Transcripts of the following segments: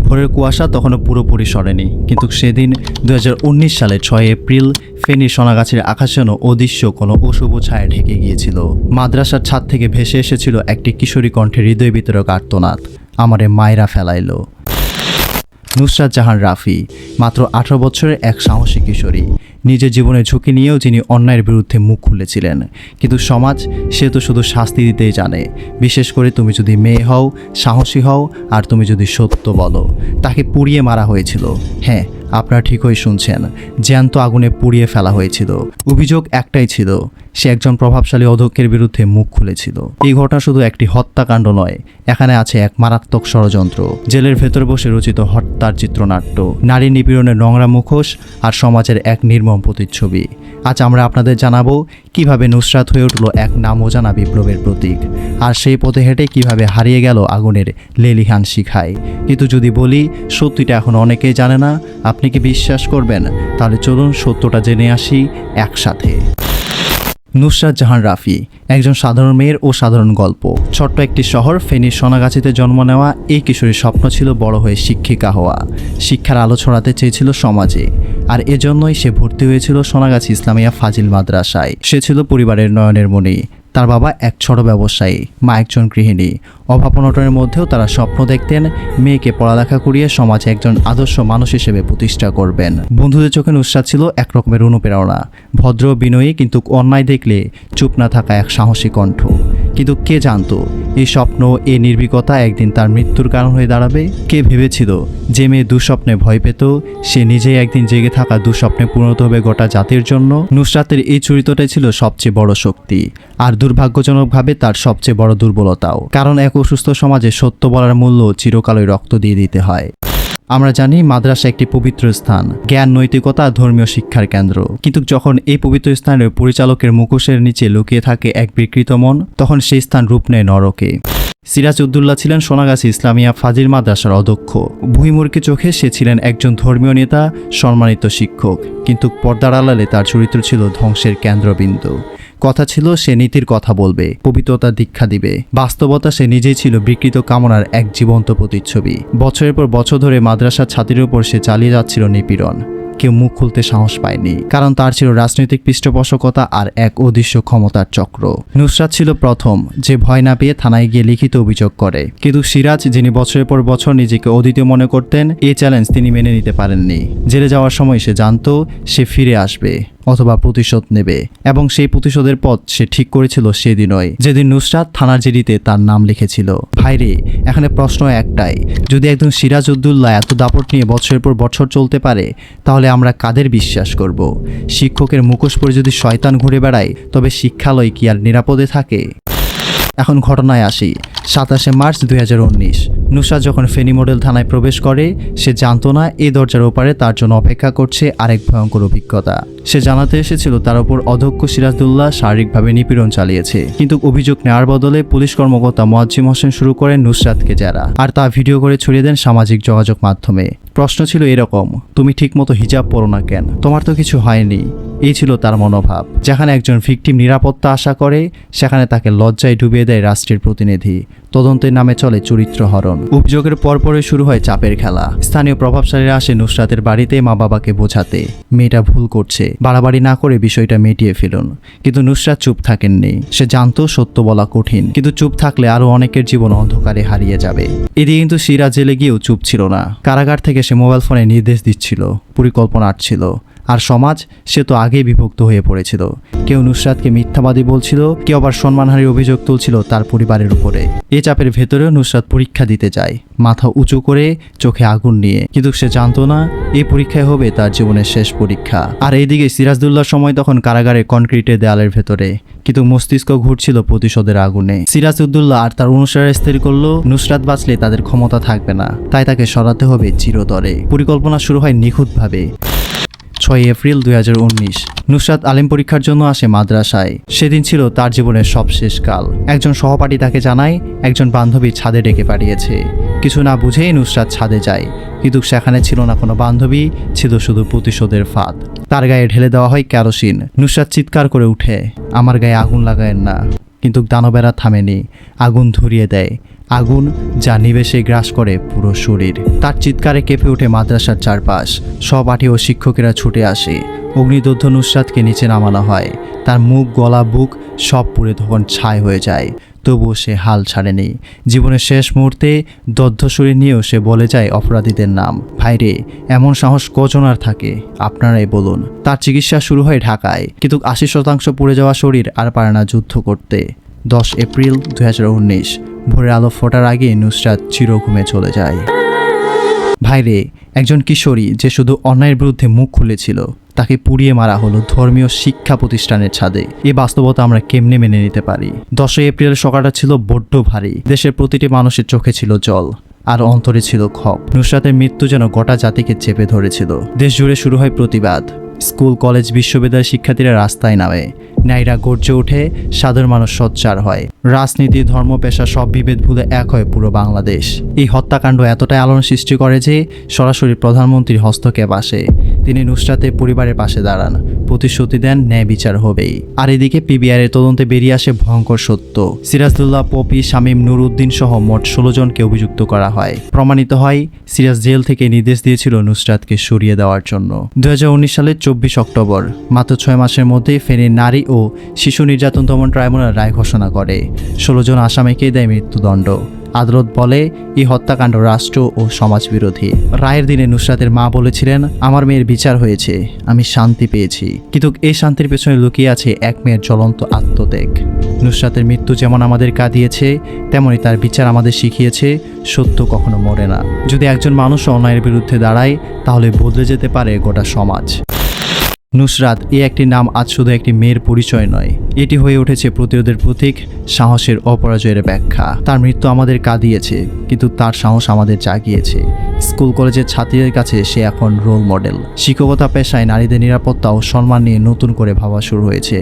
ভোরের কুয়াশা তখনও পুরোপুরি সরেনি, কিন্তু সেদিন 2019 সালের 6 এপ্রিল ফেনীর সোনাগাছির আকাশে যেন অদৃশ্য কোনো অশুভ ছায়া ঢেকে গিয়েছিল। মাদ্রাসার ছাদ থেকে ভেসে এসেছিল একটি কিশোরী কণ্ঠে হৃদয় বিতরক আর্তনাদ, আমারে মায়েরা ফেলাইল। নুসরাত জাহান রাফি মাত্র 18 বছরের এক সাহসী কিশোরী, নিজের জীবনের ঝুঁকি নিয়েও যিনি অন্যায়ের বিরুদ্ধে মুখ খুলেছিলেন। কিন্তু সমাজ সে তো শুধু শাস্তি দিতেই জানে, বিশেষ করে তুমি যদি মেয়ে হও, সাহসী হও আর তুমি যদি সত্য বলো। তাকে পুড়িয়ে মারা হয়েছিল। হ্যাঁ, আপনারা ঠিকই শুনছেন, জ্যান্ত আগুনে পুড়িয়ে ফেলা হয়েছিল। অভিযোগ একটাই ছিল, সে একজন প্রভাবশালী অধ্যক্ষের বিরুদ্ধে মুখ খুলেছিল। এই ঘটনা শুধু একটি হত্যাকাণ্ড নয়, এখানে আছে এক মারাত্মক ষড়যন্ত্র, জেলের ভেতর বসে রচিত হত্যার চিত্রনাট্য, নারী নিপীড়নের নোংরা মুখোশ আর সমাজের এক নির্মম প্রতিচ্ছবি। আজ আমরা আপনাদের জানাবো কিভাবে নুসরাত হয়ে উঠল এক নাম অজানা বিপ্লবের প্রতীক, আর সেই পথে হেঁটে কিভাবে হারিয়ে গেল আগুনের লেলিহান শিখায়। কিন্তু যদি বলি সত্যিটা এখন অনেকেই জানে না, আপনি কি বিশ্বাস করবেন? তাহলে চলুন সত্যটা জেনে আসি একসাথে। নুসরাত জাহান রাফি একজন সাধারণ মেয়ের ও সাধারণ গল্প। ছোট্ট একটি শহর ফেনীর সোনাগাছিতে জন্ম নেওয়া এই কিশোরীর স্বপ্ন ছিল বড় হয়ে শিক্ষিকা হওয়া, শিক্ষার আলো ছড়াতে চেয়েছিল সমাজে। আর এজন্যই সে ভর্তি হয়েছিল সোনাগাছি ইসলামিয়া ফাজিল মাদ্রাসায়। সে ছিল পরিবারের নয়নের মণি। তার বাবা এক ছোট ব্যবসায়ী, মা একজন গৃহিণী। অভাব অনটনের মধ্যেও তারা স্বপ্ন দেখতেন মেয়েকে পড়ালেখা করিয়ে সমাজে একজন আদর্শ মানুষ হিসেবে প্রতিষ্ঠা করবেন। বন্ধুদের চোখে নুসরাত ছিল একরকমের অনুপ্রেরণা, ভদ্র বিনয়ী কিন্তু অন্যায় দেখলে চুপ না থাকা এক সাহসী কণ্ঠ। কিন্তু কে জানতো এই স্বপ্ন, এই নির্ভীকতা একদিন তার মৃত্যুর কারণ হয়ে দাঁড়াবে? কে ভেবেছিল যে মেয়ে দুঃস্বপ্নে ভয় পেত, সে নিজেই একদিন জেগে থাকা দুঃস্বপ্নে পরিণত হবে গোটা জাতির জন্য? নুসরাতের এই চরিত্রটাই ছিল সবচেয়ে বড় শক্তি, আর দুর্ভাগ্যজনকভাবে তার সবচেয়ে বড় দুর্বলতাও। কারণ এক অসুস্থ সমাজে সত্য বলার মূল্য চিরকালই রক্ত দিয়ে দিতে হয়। আমরা জানি মাদ্রাসা একটি পবিত্র স্থান, জ্ঞান, নৈতিকতা, ধর্মীয় শিক্ষার কেন্দ্র। কিন্তু যখন এই পবিত্র স্থানের পরিচালকের মুখোশের নিচে লুকিয়ে থাকে এক বিকৃত মন, তখন সেই স্থান রূপ নেয় নরকে। সিরাজ উদ্দৌলা ছিলেন সোনাগাছি ইসলামিয়া ফাজিল মাদ্রাসার অধ্যক্ষ। ভুইমুরকি চোখে সে ছিলেন একজন ধর্মীয় নেতা, সম্মানিত শিক্ষক। কিন্তু পর্দার আড়ালে তার চরিত্র ছিল ধ্বংসের কেন্দ্রবিন্দু। কথা ছিল সে নীতির কথা বলবে, পবিত্রতা দীক্ষা দিবে। বাস্তবতা সে নিজেই ছিল বিকৃত কামনার এক জীবন্ত প্রতিচ্ছবি। বছরের পর বছর ধরে মাদ্রাসার ছাত্রীর উপর সে চালিয়ে যাচ্ছিল নিপীড়ন। কেউ মুখ খুলতে সাহস পায়নি, কারণ তার ছিল রাজনৈতিক পৃষ্ঠপোষকতা আর এক অদৃশ্য ক্ষমতার চক্র। নুসরাত ছিল প্রথম যে ভয় না পেয়ে থানায় গিয়ে লিখিত অভিযোগ করে। কিন্তু সিরাজ, যিনি বছরের পর বছর নিজেকে অদ্বিতীয় মনে করতেন, এই চ্যালেঞ্জ তিনি মেনে নিতে পারেননি। জেলে যাওয়ার সময় সে জানতো সে ফিরে আসবে অথবা প্রতিশোধ নেবে, এবং সেই প্রতিশোধের পথ সে ঠিক করেছিল সেদিনই, যেদিন নুসরাত থানার জিডিতে তার নাম লিখেছিল। ভাইরে, এখানে প্রশ্ন একটাই, যদি একজন সিরাজ উদ্দৌলা এত দাপট নিয়ে বছরের পর বছর চলতে পারে, তাহলে আমরা কাদের বিশ্বাস করব? শিক্ষকের মুখোশ পরে যদি শয়তান ঘুরে বেড়ায়, তবে শিক্ষালয় কি আর নিরাপদে থাকে? এখন ঘটনায় আসি। 27 মার্চ 2019 নুসরাত যখন ফেনী মডেল থানায় প্রবেশ করে, সে জানতো না এই দরজার ওপারে তার জন্য অপেক্ষা করছে আরেক ভয়ঙ্কর অভিজ্ঞতা। সে জানাতে এসেছিল তার উপর অধ্যক্ষ সিরাজউদ্দৌলা শারীরিকভাবে নিপীড়ন চালিয়েছে। কিন্তু অভিযোগ নেওয়ার বদলে পুলিশ কর্মকর্তা মোয়াজ্জিম হোসেন শুরু করেন নুসরাতকে জেরা, আর তা ভিডিও করে ছড়িয়ে দেন সামাজিক যোগাযোগ মাধ্যমে। প্রশ্ন ছিল এরকম, তুমি ঠিকমতো হিজাব পরো না কেন? তোমার তো কিছু হয়নি। এই ছিল তার মনোভাব। যেখানে একজন ভিকটিম নিরাপত্তা আশা করে, সেখানে তাকে লজ্জায় ডুবিয়ে দেয় রাষ্ট্রের প্রতিনিধি। তদন্তের নামে চলে চরিত্র হরণ। অভিযোগের পরপরই শুরু হয় চাপের খেলা। স্থানীয় প্রভাবশালীরা আসে নুসরাতের বাড়িতে মা বাবাকে বোঝাতে মেয়েটা ভুল করছে, বাড়াবাড়ি না করে বিষয়টা মিটিয়ে ফেলুন। কিন্তু নুসরাত চুপ থাকেননি। সে জানতো সত্য বলা কঠিন, কিন্তু চুপ থাকলে আরো অনেকের জীবন অন্ধকারে হারিয়ে যাবে। এদিকে কিন্তু সিরাজ জেলে গিয়েও চুপ ছিল না। কারাগার থেকে সে মোবাইল ফোনে নির্দেশ দিচ্ছিল, পরিকল্পনা আটছিল। আর সমাজ, সে তো আগেই বিভক্ত হয়ে পড়েছিল। কেউ নুসরাতকে মিথ্যাবাদী বলছিল, কেউ আবার সম্মানহানির অভিযোগ তুলছিল তার পরিবারের উপরে। এই চাপের ভেতরেও নুসরাত পরীক্ষা দিতে যায়, মাথা উঁচু করে, চোখে আগুন নিয়ে। কিন্তু সে জানতো না এই পরীক্ষায় হবে তার জীবনের শেষ পরীক্ষা। আর এইদিকে সিরাজউদ্দৌলার সময় তখন কারাগারে কনক্রিটের দেয়ালের ভেতরে, কিন্তু মস্তিষ্ক ঘুরছিল প্রতিশোধের আগুনে। সিরাজউদ্দৌলা আর তার অনুসারে স্থির করলো নুসরাত বাঁচলে তাদের ক্ষমতা থাকবে না, তাই তাকে সরাতে হবে চিরতরে। পরিকল্পনা শুরু হয় নিখুঁতভাবে। 6 এপ্রিল 2019 নুসরাত আলিম পরীক্ষার জন্য আসে মাদ্রাসায়। সেদিন ছিল তার জীবনের সবশেষ কাল। একজন সহপাঠী তাকে জানায় একজন বান্ধবী ছাদে ডেকে পাঠিয়েছে। কিছু না বুঝেই নুসরাত ছাদে যায়, কিন্তু সেখানে ছিল না কোনো বান্ধবী, ছিল শুধু প্রতিশোধের ফাঁদ। তার গায়ে ঢেলে দেওয়া হয় কেরোসিন। নুসরাত চিৎকার করে উঠে, আমার গায়ে আগুন লাগায়েন না। কিন্তু দানবেরা থামেনি, আগুন ধরিয়ে দেয়। আগুন যা নিমেষে গ্রাস করে পুরো শরীর। তার চিৎকারে কেঁপে ওঠে মাদ্রাসার চারপাশ। সহপাঠী ও শিক্ষকেরা ছুটে আসে। অগ্নিদগ্ধ নুসরাতকে নিচে নামানো হয়। তার মুখ, গলা, বুক সব পুড়ে তখন ছাই হয়ে যায়। তবুও সে হাল ছাড়েনি। জীবনের শেষ মুহূর্তে দগ্ধ শরীর নিয়েও সে বলে যায় অপরাধীদের নাম। ভাইরে, এমন সাহস কজনার থাকে? আপনারাই বলুন। তার চিকিৎসা শুরু হয় ঢাকায়, কিন্তু 80% পুড়ে যাওয়া শরীর আর পারে না যুদ্ধ করতে। 10 এপ্রিল 2019 ভোরের আলো ফোটার আগে নুসরাত চিরঘুমে চলে যায়। ভাইরে, একজন কিশোরী যে শুধু অন্যায়ের বিরুদ্ধে মুখ খুলেছিল, তাকে পুড়িয়ে মারা হলো ধর্মীয় শিক্ষা প্রতিষ্ঠানের ছাদে। এই বাস্তবতা আমরা কেমনে মেনে নিতে পারি? 10 এপ্রিলের সকালটা ছিল বড্ড ভারী। দেশের প্রতিটি মানুষের চোখে ছিল জল, আর অন্তরে ছিল ক্ষোভ। নুসরাতের মৃত্যু যেন গোটা জাতিকে চেপে ধরেছিল। দেশ জুড়ে শুরু হয় প্রতিবাদ। স্কুল, কলেজ, বিশ্ববিদ্যালয়ের শিক্ষার্থীরা রাস্তায় নামে। ন্যায়রা গর্জে ওঠে, সাধারণ মানুষ সোচ্চার হয়। রাজনীতি, ধর্ম, পেশা সব বিভেদ ভুলে এক হয় পুরো বাংলাদেশ। এই হত্যাকাণ্ড এতটাই আলোড়ন সৃষ্টি করে যে সরাসরি প্রধানমন্ত্রীর হস্তক্ষেপ আসে। তিনি নুসরাতের পরিবারের পাশে দাঁড়ান, প্রতিশ্রুতি দেন ন্যায় বিচার হবেই। আর এদিকে পিবিআরের তদন্তে বেরিয়ে আসে ভয়ঙ্কর সত্য। সিরাজদুল্লাহ, পপি, শামীম, নুরউদ্দিন সহ মোট 16 জনকে অভিযুক্ত করা হয়। প্রমাণিত হয় সিরাজ জেল থেকে নির্দেশ দিয়েছিল নুসরাতকে সরিয়ে দেওয়ার জন্য। 2019 সালের 24 অক্টোবর, মাত্র 6 মাসের মধ্যে ফেনীর নারী ও শিশু নির্যাতন দমন ট্রাইব্যুনাল রায় ঘোষণা করে। 16 জন আসামিকে দেয় মৃত্যুদণ্ড। আদালত বলে এই হত্যাকাণ্ড রাষ্ট্র ও সমাজ বিরোধী। রায়ের দিনে নুসরাতের মা বলেছিলেন, আমার মেয়ের বিচার হয়েছে, আমি শান্তি পেয়েছি। কিন্তু এই শান্তির পেছনে লুকিয়ে আছে এক মেয়ের জ্বলন্ত আত্মত্যাগ। নুসরাতের মৃত্যু যেমন আমাদের কাঁদিয়েছে, তেমনি তার বিচার আমাদের শিখিয়েছে সত্য কখনো মরে না। যদি একজন মানুষ অন্যায়ের বিরুদ্ধে দাঁড়ায়, তাহলে বদলে যেতে পারে গোটা সমাজ। নুসরাত এই একটি নাম আজ শুধু একটি মেয়ের পরিচয় নয়, এটি হয়ে উঠেছে প্রতিরোধের প্রতীক, সাহসের অপরাজয়ের ব্যাখ্যা। তার মৃত্যু আমাদের কাঁদিয়েছে, কিন্তু তার সাহস আমাদের জাগিয়েছে। স্কুল কলেজের ছাত্রীদের কাছে সে এখন রোল মডেল। শিক্ষকতা পেশায় নারীদের নিরাপত্তা ও সম্মান নিয়ে নতুন করে ভাবা শুরু হয়েছে।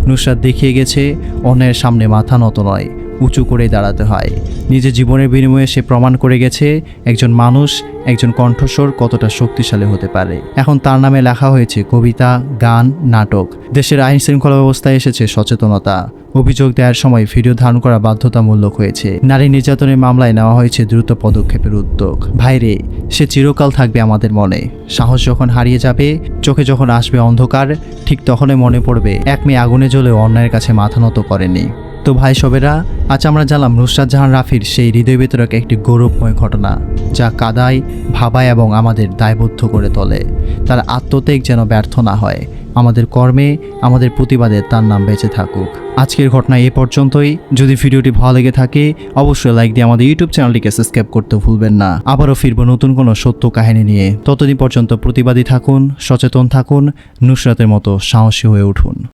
নুসরাত দেখিয়ে গেছে অন্যায়ের সামনে মাথা নত নয়, উঁচু করে দাঁড়াতে হয়। নিজের জীবনের বিনিময়ে সে প্রমাণ করে গেছে একজন মানুষ, একজন কণ্ঠস্বর কতটা শক্তিশালী হতে পারে। এখন তার নামে লেখা হয়েছে কবিতা, গান, নাটক। দেশের আইন শৃঙ্খলা ব্যবস্থায় এসেছে সচেতনতা। অভিযোগ দেওয়ার সময় ভিডিও ধারণ করা বাধ্যতামূলক হয়েছে। নারী নির্যাতনের মামলায় নেওয়া হয়েছে দ্রুত পদক্ষেপের উদ্যোগ। ভাইরে, সে চিরকাল থাকবে আমাদের মনে। সাহস যখন হারিয়ে যাবে, চোখে যখন আসবে অন্ধকার, ঠিক তখনই মনে পড়বে এক মেয়ে আগুনে জ্বলেও অন্যায়ের কাছে মাথা নত করেনি। তো ভাই সবেরা, আজ আমরা জানলাম নুসরাত জাহান রাফির সেই হৃদয় বিতরক একটি গৌরবময় ঘটনা, যা কাঁদায়, ভাবায় এবং আমাদের দায়বদ্ধ করে তোলে। তার আত্মত্যাগ যেন ব্যর্থ না হয়। আমাদের কর্মে, আমাদের প্রতিবাদে তার নাম বেঁচে থাকুক। আজকের ঘটনা এ পর্যন্তই। যদি ভিডিওটি ভালো লেগে থাকে, অবশ্যই লাইক দিয়ে আমাদের ইউটিউব চ্যানেলটিকে সাবস্ক্রাইব করতে ভুলবেন না। আবারও ফিরবো নতুন কোনো সত্য কাহিনী নিয়ে। ততদিন পর্যন্ত প্রতিবাদী থাকুন, সচেতন থাকুন, নুসরাতের মতো সাহসী হয়ে উঠুন।